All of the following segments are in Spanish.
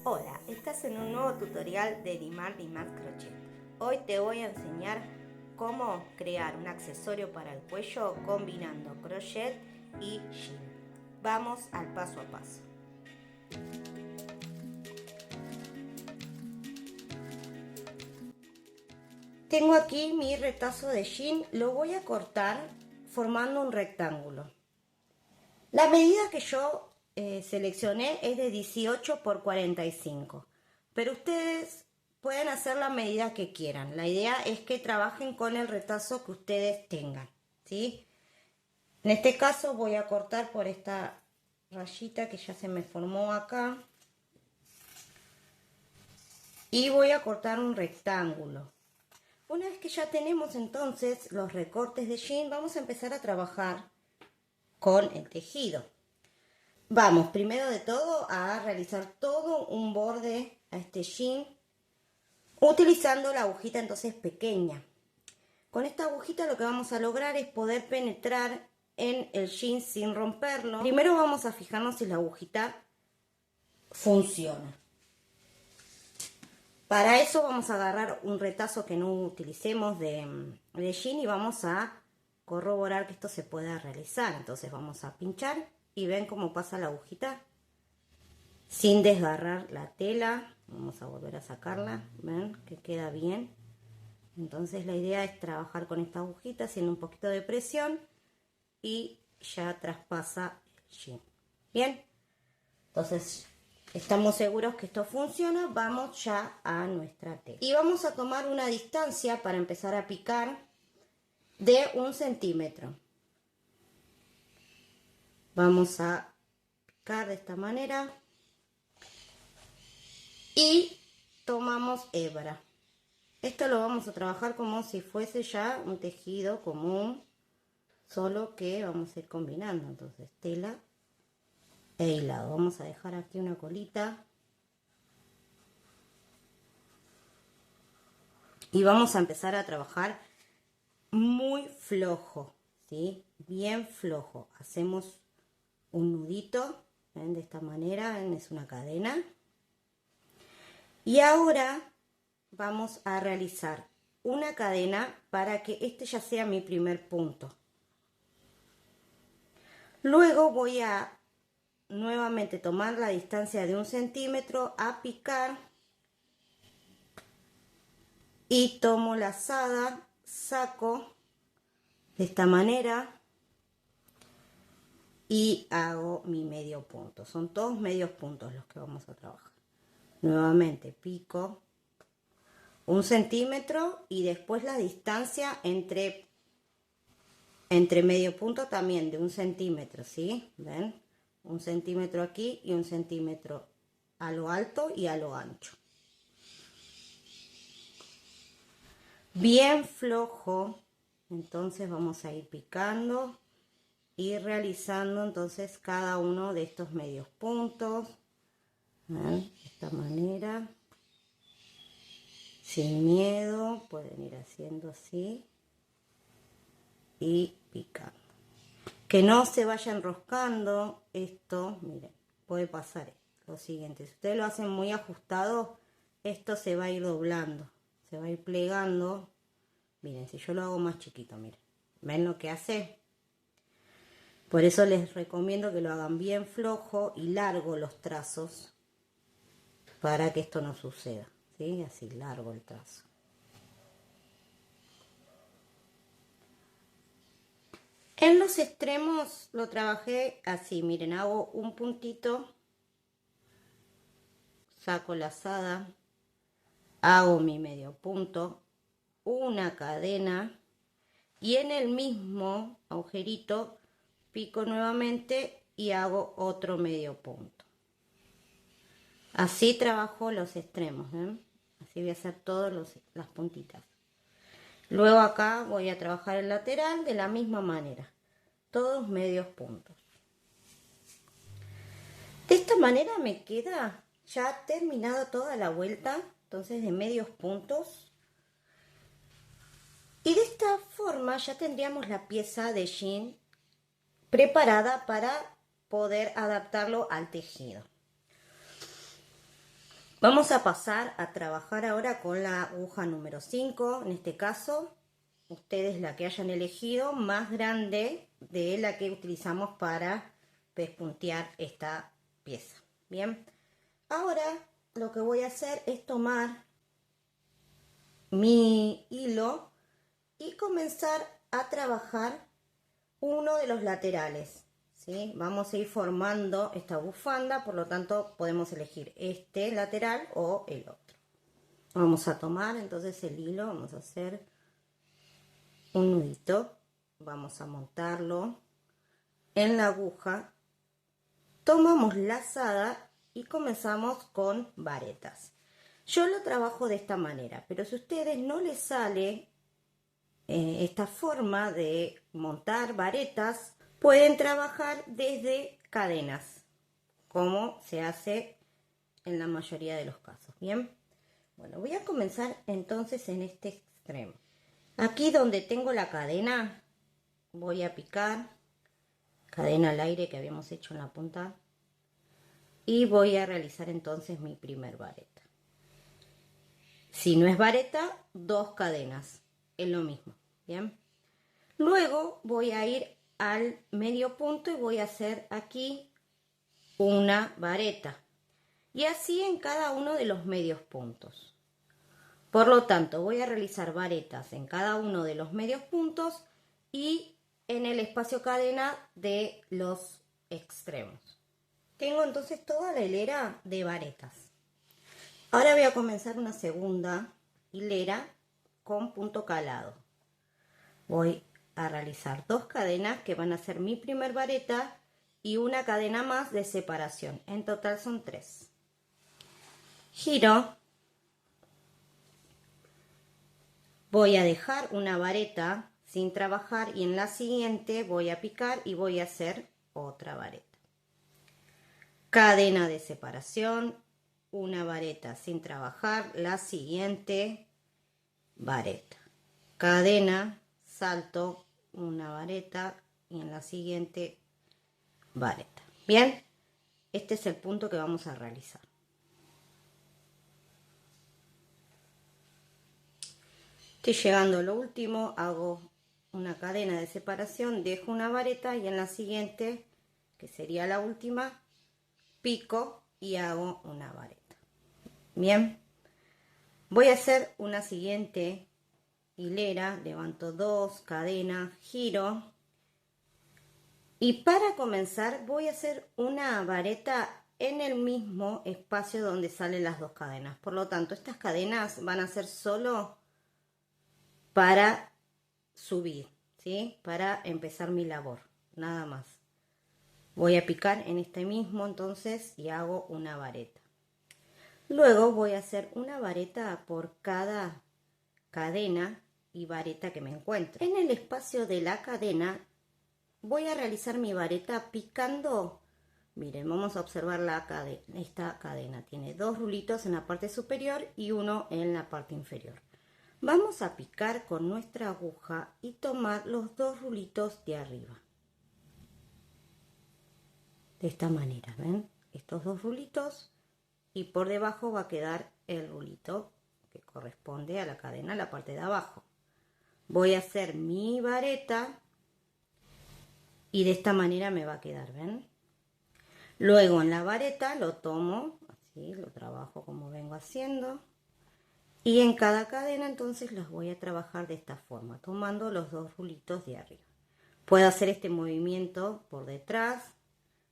Hola, estás en un nuevo tutorial de Dimar Crochet. Hoy te voy a enseñar cómo crear un accesorio para el cuello combinando crochet y jean. Vamos al paso a paso. Tengo aquí mi retazo de jean, lo voy a cortar formando un rectángulo. La medida que yo seleccioné es de 18 por 45, pero ustedes pueden hacer la medida que quieran. La idea es que trabajen con el retazo que ustedes tengan, ¿sí? En este caso voy a cortar por esta rayita que ya se me formó acá y voy a cortar un rectángulo. Una vez que ya tenemos entonces los recortes de jean, vamos a empezar a trabajar con el tejido. Vamos, primero de todo, a realizar todo un borde a este jean utilizando la agujita entonces pequeña. Con esta agujita lo que vamos a lograr es poder penetrar en el jean sin romperlo. Primero vamos a fijarnos si la agujita funciona. Para eso vamos a agarrar un retazo que no utilicemos de jean y vamos a corroborar que esto se pueda realizar. Entonces vamos a pinchar y ven cómo pasa la agujita sin desgarrar la tela. Vamos a volver a sacarla, ven que queda bien. Entonces la idea es trabajar con esta agujita haciendo un poquito de presión y ya traspasa el jean. Bien, entonces estamos seguros que esto funciona. Vamos ya a nuestra tela y vamos a tomar una distancia para empezar a picar de 1 centímetro. Vamos a picar de esta manera y tomamos hebra. Esto lo vamos a trabajar como si fuese ya un tejido común, solo que vamos a ir combinando. Entonces tela e hilado. Vamos a dejar aquí una colita y vamos a empezar a trabajar muy flojo, ¿sí? Bien flojo. Hacemos un nudito, ¿ven? De esta manera, ¿ven? Es una cadena. Y ahora vamos a realizar una cadena para que este ya sea mi primer punto. Luego voy a nuevamente tomar la distancia de 1 centímetro, a picar y tomo lazada, saco de esta manera y hago mi medio punto. Son todos medios puntos los que vamos a trabajar. Nuevamente pico 1 centímetro y después la distancia entre medio punto también de 1 centímetro, ¿sí? ¿Ven? 1 centímetro aquí y 1 centímetro a lo alto y a lo ancho. Bien flojo, entonces vamos a ir picando y realizando entonces cada uno de estos medios puntos. ¿Ven? De esta manera, sin miedo, pueden ir haciendo así y picando. Que no se vaya enroscando esto, miren, puede pasar lo siguiente, si ustedes lo hacen muy ajustado, esto se va a ir doblando, se va a ir plegando. Miren, si yo lo hago más chiquito, miren, ¿ven lo que hace? Por eso les recomiendo que lo hagan bien flojo y largo los trazos, para que esto no suceda, ¿sí? Así largo el trazo. En los extremos lo trabajé así, miren, hago un puntito, saco lazada, hago mi medio punto, una cadena y en el mismo agujerito pico nuevamente y hago otro medio punto. Así trabajo los extremos, ¿ven? Así voy a hacer todas las puntitas. Luego acá voy a trabajar el lateral de la misma manera, todos medios puntos. De esta manera me queda ya terminada toda la vuelta, entonces de medios puntos. Y de esta forma ya tendríamos la pieza de jean preparada para poder adaptarlo al tejido. Vamos a pasar a trabajar ahora con la aguja número 5, en este caso, ustedes la que hayan elegido, más grande de la que utilizamos para pespuntear esta pieza. Bien, ahora lo que voy a hacer es tomar mi hilo y comenzar a trabajar uno de los laterales. ¿Sí? Vamos a ir formando esta bufanda, por lo tanto podemos elegir este lateral o el otro. Vamos a tomar entonces el hilo, vamos a hacer un nudito, vamos a montarlo en la aguja, tomamos lazada y comenzamos con varetas. Yo lo trabajo de esta manera, pero si a ustedes no les sale esta forma de montar varetas, pueden trabajar desde cadenas, como se hace en la mayoría de los casos. Bien, bueno, voy a comenzar entonces en este extremo. Aquí donde tengo la cadena, voy a picar, cadena al aire que habíamos hecho en la punta, y voy a realizar entonces mi primer vareta. Si no es vareta, 2 cadenas, es lo mismo. Bien, luego voy a ir al medio punto y voy a hacer aquí una vareta, y así en cada uno de los medios puntos. Por lo tanto, voy a realizar varetas en cada uno de los medios puntos y en el espacio cadena de los extremos. Tengo entonces toda la hilera de varetas. Ahora voy a comenzar una segunda hilera con punto calado. Voy a realizar 2 cadenas que van a ser mi primer vareta y una cadena más de separación. En total son 3. Giro. Voy a dejar una vareta sin trabajar y en la siguiente voy a picar y voy a hacer otra vareta. Cadena de separación, una vareta sin trabajar, la siguiente vareta. Cadena, salto, una vareta y en la siguiente vareta. Bien, este es el punto que vamos a realizar. Estoy llegando a lo último, hago una cadena de separación, dejo una vareta y en la siguiente, que sería la última, pico y hago una vareta. Bien, voy a hacer una siguiente hilera, levanto 2 cadenas, giro y para comenzar voy a hacer una vareta en el mismo espacio donde salen las 2 cadenas. Por lo tanto, estas cadenas van a ser solo para subir, ¿sí? Para empezar mi labor, nada más. Voy a picar en este mismo entonces y hago una vareta. Luego voy a hacer una vareta por cada cadena y vareta que me encuentre. En el espacio de la cadena voy a realizar mi vareta picando. Miren, vamos a observar esta cadena. Tiene 2 rulitos en la parte superior y uno en la parte inferior. Vamos a picar con nuestra aguja y tomar los 2 rulitos de arriba. De esta manera, ¿ven? Estos 2 rulitos y por debajo va a quedar el rulito que corresponde a la cadena, la parte de abajo. Voy a hacer mi vareta y de esta manera me va a quedar, ¿ven? Luego en la vareta lo tomo, así lo trabajo como vengo haciendo. Y en cada cadena entonces las voy a trabajar de esta forma, tomando los 2 rulitos de arriba. Puedo hacer este movimiento por detrás,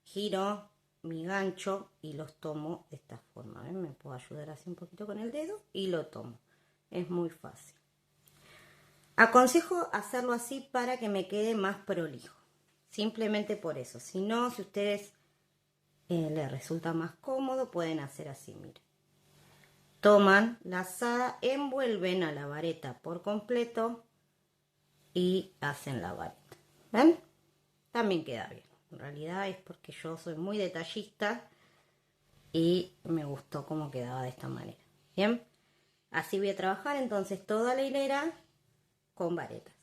giro mi gancho y los tomo de esta forma. ¿Ven? Me puedo ayudar así un poquito con el dedo y lo tomo. Es muy fácil. Aconsejo hacerlo así para que me quede más prolijo. Simplemente por eso. Si no, si a ustedes les resulta más cómodo, pueden hacer así, miren. Toman lazada, envuelven a la vareta por completo y hacen la vareta. ¿Ven? También queda bien. En realidad es porque yo soy muy detallista y me gustó cómo quedaba de esta manera. Bien, así voy a trabajar entonces toda la hilera con varetas.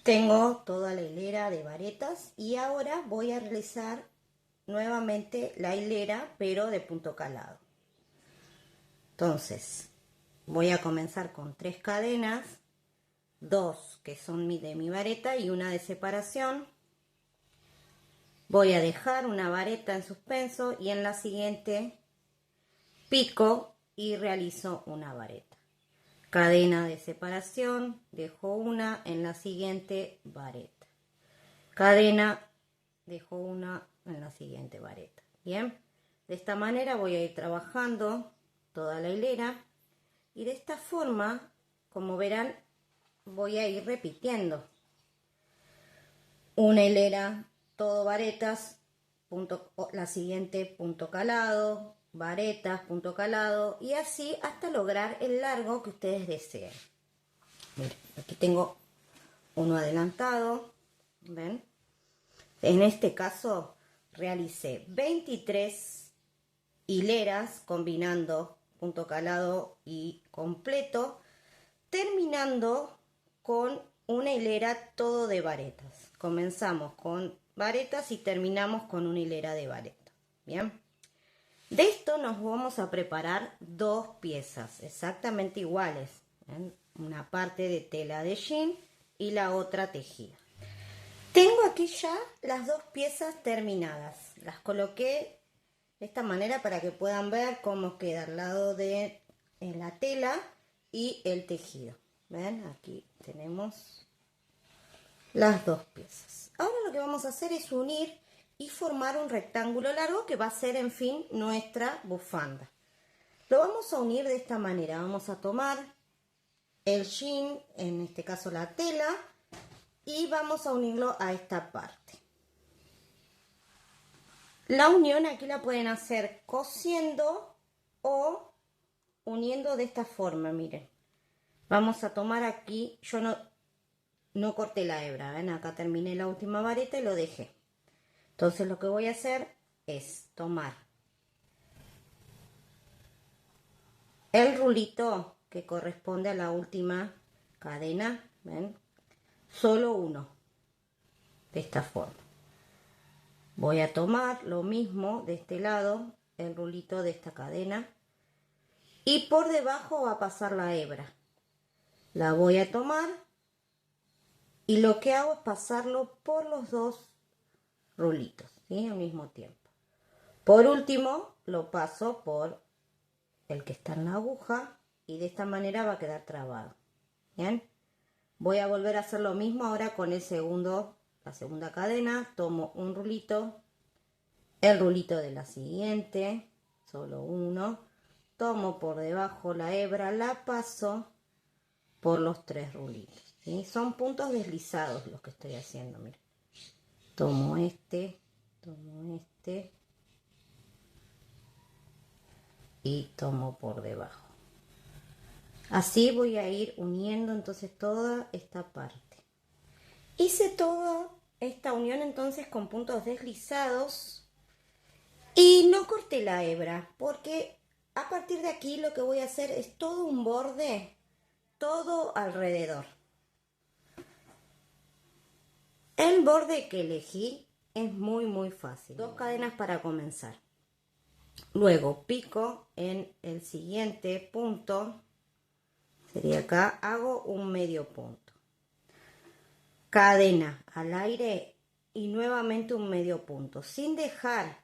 Tengo toda la hilera de varetas y ahora voy a realizar nuevamente la hilera pero de punto calado. Entonces voy a comenzar con 3 cadenas, 2 que son de mi vareta y una de separación. Voy a dejar una vareta en suspenso y en la siguiente pico y realizo una vareta. Cadena de separación, dejo una, en la siguiente vareta. Cadena, dejo una, en la siguiente vareta. Bien, de esta manera voy a ir trabajando toda la hilera y de esta forma, como verán, voy a ir repitiendo una hilera, todo varetas, punto, la siguiente punto calado, varetas, punto calado y así hasta lograr el largo que ustedes deseen. Miren, aquí tengo uno adelantado, ¿ven? En este caso realicé 23 hileras combinando punto calado y completo, terminando con una hilera todo de varetas. Comenzamos con varetas y terminamos con una hilera de varetas. Bien, de esto nos vamos a preparar 2 piezas exactamente iguales, ¿ven? Una parte de tela de jean y la otra tejida. Tengo aquí ya las 2 piezas terminadas, las coloqué de esta manera para que puedan ver cómo queda al lado de la tela y el tejido. ¿Ven? Aquí tenemos las 2 piezas. Ahora lo que vamos a hacer es unir y formar un rectángulo largo que va a ser, en fin, nuestra bufanda. Lo vamos a unir de esta manera. Vamos a tomar el jean, en este caso la tela, y vamos a unirlo a esta parte. La unión aquí la pueden hacer cosiendo o uniendo de esta forma, miren. Vamos a tomar aquí, yo no corté la hebra, ¿ven? Acá terminé la última vareta y lo dejé. Entonces lo que voy a hacer es tomar el rulito que corresponde a la última cadena, ¿ven? Solo uno, de esta forma. Voy a tomar lo mismo de este lado, el rulito de esta cadena, y por debajo va a pasar la hebra. La voy a tomar y lo que hago es pasarlo por los 2 rulitos, ¿sí? Al mismo tiempo. Por último, lo paso por el que está en la aguja y de esta manera va a quedar trabado. Bien, voy a volver a hacer lo mismo ahora con la segunda cadena. Tomo un rulito, el rulito de la siguiente, solo uno, tomo por debajo la hebra, la paso por los 3 rulitos, ¿sí? Son puntos deslizados los que estoy haciendo, miren. Tomo este y tomo por debajo. Así voy a ir uniendo entonces toda esta parte. Hice toda esta unión entonces con puntos deslizados y no corté la hebra porque a partir de aquí lo que voy a hacer es todo un borde, todo alrededor. El borde que elegí es muy fácil. 2 cadenas para comenzar. Luego pico en el siguiente punto, sería acá, hago un medio punto. Cadena al aire y nuevamente un medio punto, sin dejar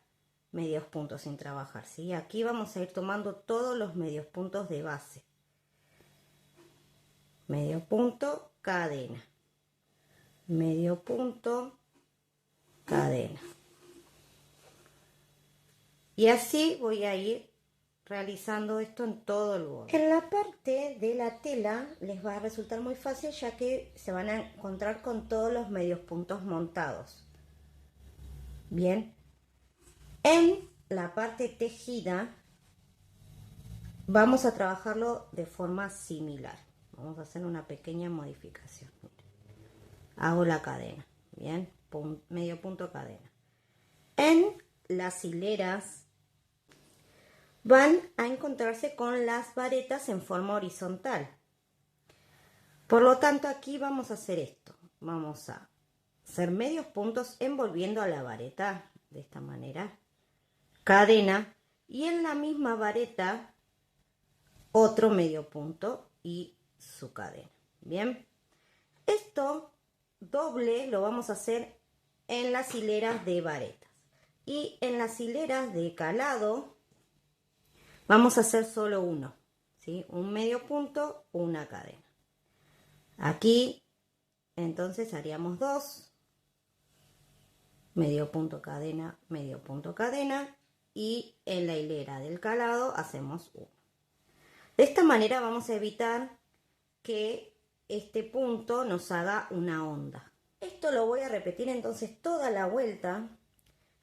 medios puntos sin trabajar, ¿sí? Aquí vamos a ir tomando todos los medios puntos de base. Medio punto, cadena. Medio punto, cadena. Y así voy a ir realizando esto en todo el borde. En la parte de la tela les va a resultar muy fácil ya que se van a encontrar con todos los medios puntos montados. Bien, en la parte tejida vamos a trabajarlo de forma similar. Vamos a hacer una pequeña modificación. Hago la cadena, bien, medio punto, cadena. En las hileras van a encontrarse con las varetas en forma horizontal. Por lo tanto, aquí vamos a hacer esto. Vamos a hacer medios puntos envolviendo a la vareta de esta manera. Cadena. Y en la misma vareta otro medio punto y su cadena. Bien, esto doble lo vamos a hacer en las hileras de varetas, y en las hileras de calado vamos a hacer solo uno, ¿sí? Un medio punto, una cadena. Aquí entonces haríamos 2, medio punto cadena, medio punto cadena, y en la hilera del calado hacemos 1. De esta manera vamos a evitar que este punto nos haga una onda. Esto lo voy a repetir entonces toda la vuelta.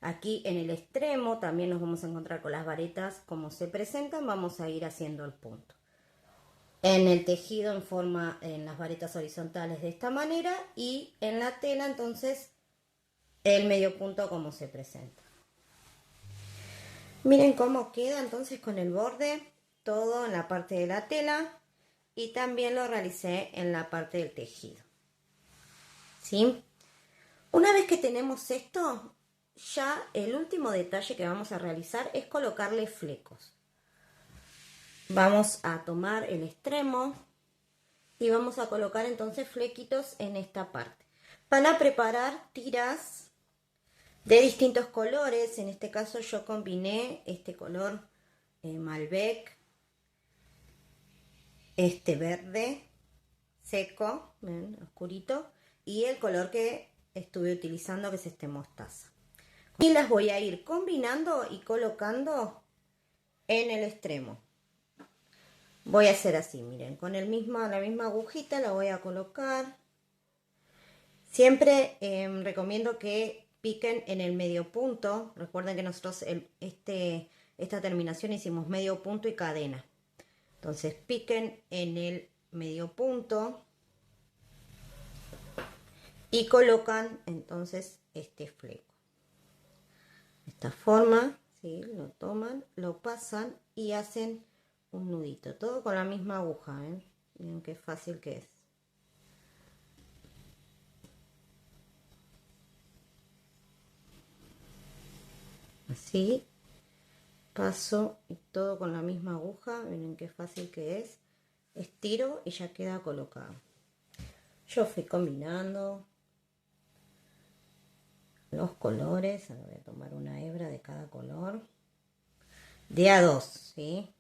Aquí en el extremo también nos vamos a encontrar con las varetas como se presentan, vamos a ir haciendo el punto. En el tejido en las varetas horizontales de esta manera, y en la tela entonces el medio punto como se presenta. Miren cómo queda entonces con el borde todo en la parte de la tela, y también lo realicé en la parte del tejido. ¿Sí? Una vez que tenemos esto, ya el último detalle que vamos a realizar es colocarle flecos. Vamos a tomar el extremo y vamos a colocar entonces flequitos en esta parte. Van a preparar tiras de distintos colores. En este caso yo combiné este color Malbec, este verde seco, ¿ven? Oscurito, y el color que estuve utilizando, que es este mostaza. Y las voy a ir combinando y colocando en el extremo. Voy a hacer así, miren, con la misma agujita la voy a colocar. Siempre recomiendo que piquen en el medio punto. Recuerden que nosotros esta terminación hicimos medio punto y cadena. Entonces piquen en el medio punto y colocan entonces este fleco. De esta forma, ¿sí? Lo toman, lo pasan y hacen un nudito. Todo con la misma aguja, ¿eh? Miren qué fácil que es. Así. Paso y todo con la misma aguja. Miren qué fácil que es. Estiro y ya queda colocado. Yo fui combinando los colores. Ahora voy a tomar una hebra de cada color. De a 2, ¿sí?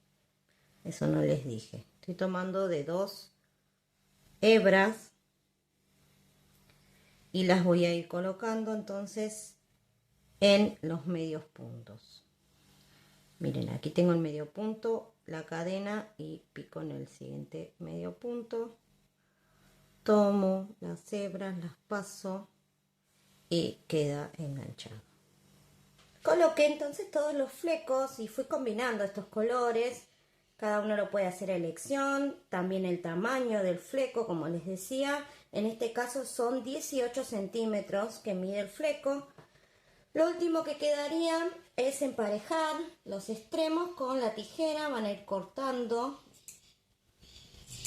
Eso no les dije. Estoy tomando de 2 hebras y las voy a ir colocando entonces en los medios puntos. Miren, aquí tengo el medio punto, la cadena, y pico en el siguiente medio punto. Tomo las hebras, las paso y queda enganchado. Coloqué entonces todos los flecos y fui combinando estos colores. Cada uno lo puede hacer a elección. También el tamaño del fleco, como les decía. En este caso son 18 centímetros que mide el fleco. Lo último que quedaría es emparejar los extremos con la tijera. Van a ir cortando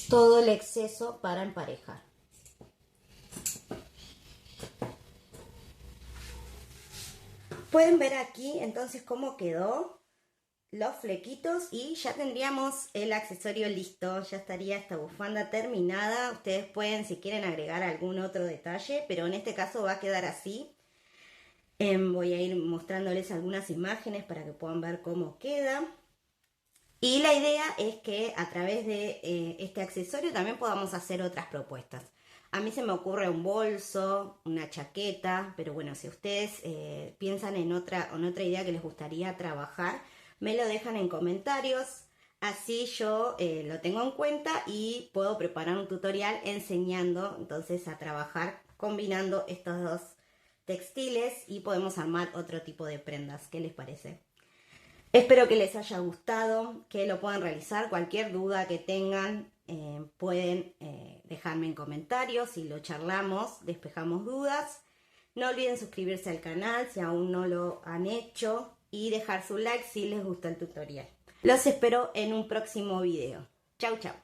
todo el exceso para emparejar. Pueden ver aquí entonces cómo quedó los flequitos y ya tendríamos el accesorio listo. Ya estaría esta bufanda terminada. Ustedes pueden, si quieren, agregar algún otro detalle, pero en este caso va a quedar así. Voy a ir mostrándoles algunas imágenes para que puedan ver cómo queda. Y la idea es que a través de este accesorio también podamos hacer otras propuestas. A mí se me ocurre un bolso, una chaqueta, pero bueno, si ustedes piensan en otra idea que les gustaría trabajar, me lo dejan en comentarios. Así yo lo tengo en cuenta y puedo preparar un tutorial enseñando entonces a trabajar combinando estos dos textiles y podemos armar otro tipo de prendas. ¿Qué les parece? Espero que les haya gustado, que lo puedan realizar. Cualquier duda que tengan pueden dejarme en comentarios y lo charlamos, despejamos dudas. No olviden suscribirse al canal si aún no lo han hecho y dejar su like si les gustó el tutorial. Los espero en un próximo video. Chau, chau.